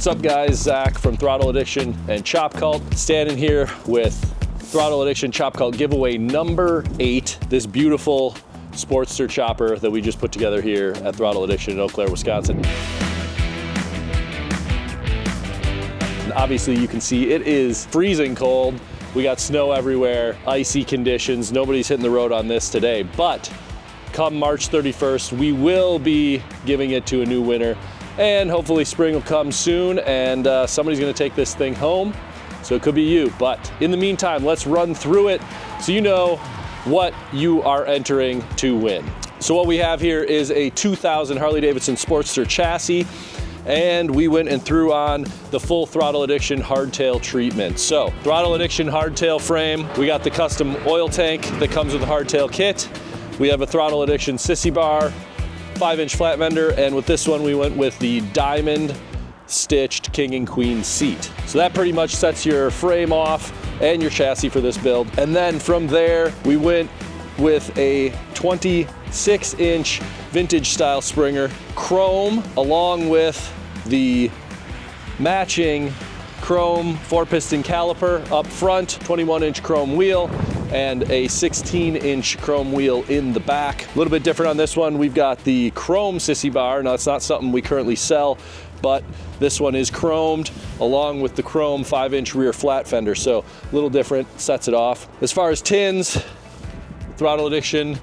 What's up guys, Zach from Throttle Addiction and Chop Cult, standing here with Throttle Addiction Chop Cult giveaway number 8, this beautiful Sportster chopper that we just put together here at Throttle Addiction in Eau Claire, Wisconsin. And obviously you can see it is freezing cold. We got snow everywhere, icy conditions, nobody's hitting the road on this today, but come March 31st, we will be giving it to a new winner. And hopefully spring will come soon and somebody's gonna take this thing home. So it could be you, but in the meantime, let's run through it so you know what you are entering to win. So what we have here is a 2000 Harley Davidson Sportster chassis, and we went and threw on the full Throttle Addiction Hardtail treatment. So Throttle Addiction Hardtail frame, we got the custom oil tank that comes with the Hardtail kit. We have a Throttle Addiction sissy bar, 5-inch flat fender, and with this one we went with the diamond stitched king and queen seat. So that pretty much sets your frame off and your chassis for this build. And then from there we went with a 26-inch vintage style Springer, chrome, along with the matching chrome 4-piston caliper up front, 21-inch chrome wheel, and a 16-inch chrome wheel in the back. A little bit different on this one, we've got the chrome sissy bar. Now it's not something we currently sell, but this one is chromed along with the chrome 5-inch rear flat fender, so a little different, sets it off. As far as tins, Throttle Addiction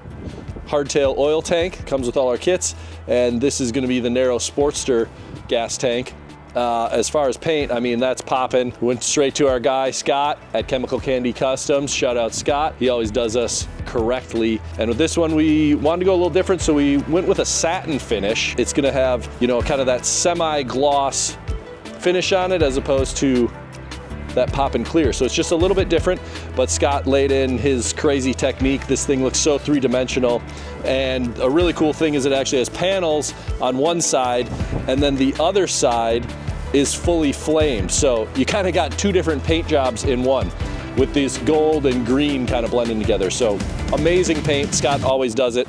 Hardtail oil tank comes with all our kits, and this is gonna be the narrow Sportster gas tank. As far as paint, I mean, that's popping. Went straight to our guy, Scott, at Chemical Candy Customs. Shout out Scott. He always does us correctly. And with this one, we wanted to go a little different, so we went with a satin finish. It's gonna have, you know, kind of that semi-gloss finish on it as opposed to that pop and clear. So it's just a little bit different, but Scott laid in his crazy technique. This thing looks so three-dimensional. And a really cool thing is it actually has panels on one side, and then the other side is fully flamed. So you kind of got two different paint jobs in one, with this gold and green kind of blending together. So amazing paint, Scott always does it.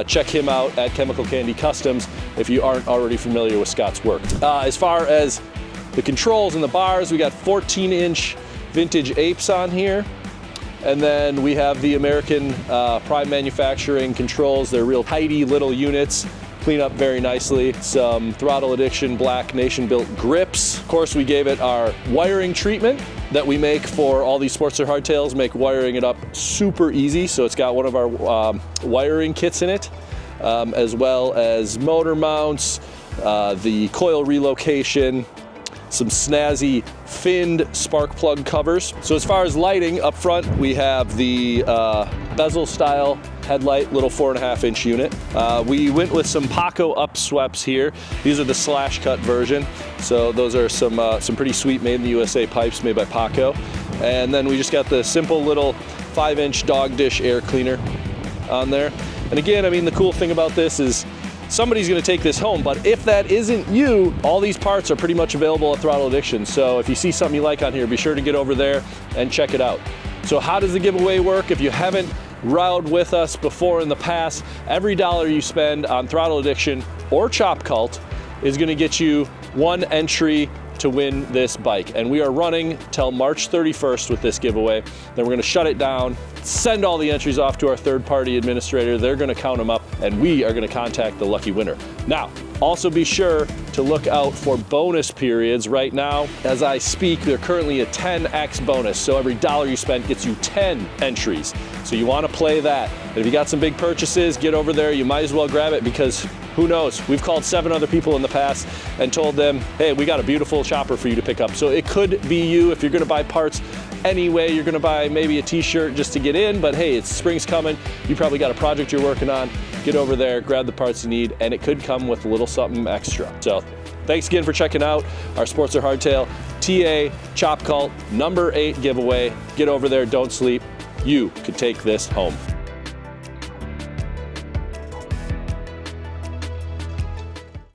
Check him out at Chemical Candy Customs if you aren't already familiar with Scott's work. As far as the controls and the bars, we got 14-inch vintage apes on here. And then we have the American Prime Manufacturing controls. They're real tidy little units, clean up very nicely. Some Throttle Addiction Black Nation built grips. Of course, we gave it our wiring treatment that we make for all these Sportster hardtails, make wiring it up super easy. So it's got one of our wiring kits in it, as well as motor mounts, the coil relocation, some snazzy finned spark plug covers. So as far as lighting, up front we have the bezel style headlight, little 4.5-inch unit. We went with some Paughco Upsweps here. These are the slash cut version. So those are some pretty sweet made in the USA pipes made by Paughco. And then we just got the simple little 5-inch dog dish air cleaner on there. And again, I mean, the cool thing about this is somebody's gonna take this home, but if that isn't you, all these parts are pretty much available at Throttle Addiction. So if you see something you like on here, be sure to get over there and check it out. So how does the giveaway work? If you haven't rode with us before in the past, every dollar you spend on Throttle Addiction or Chop Cult is gonna get you one entry to win this bike. And we are running till March 31st with this giveaway. Then we're gonna shut it down, send all the entries off to our third-party administrator. They're gonna count them up, and we are gonna contact the lucky winner. Now, also be sure to look out for bonus periods. Right now, as I speak, they're currently a 10x bonus. So every dollar you spend gets you 10 entries. So you wanna play that. And if you got some big purchases, get over there. You might as well grab it, because who knows? We've called 7 other people in the past and told them, hey, we got a beautiful chopper for you to pick up. So it could be you if you're gonna buy parts anyway. You're gonna buy maybe a t-shirt just to get in, but hey, it's spring's coming. You probably got a project you're working on. Get over there, grab the parts you need, and it could come with a little something extra. So thanks again for checking out our Sportster Hardtail TA Chop Cult number 8 giveaway. Get over there, don't sleep. You could take this home.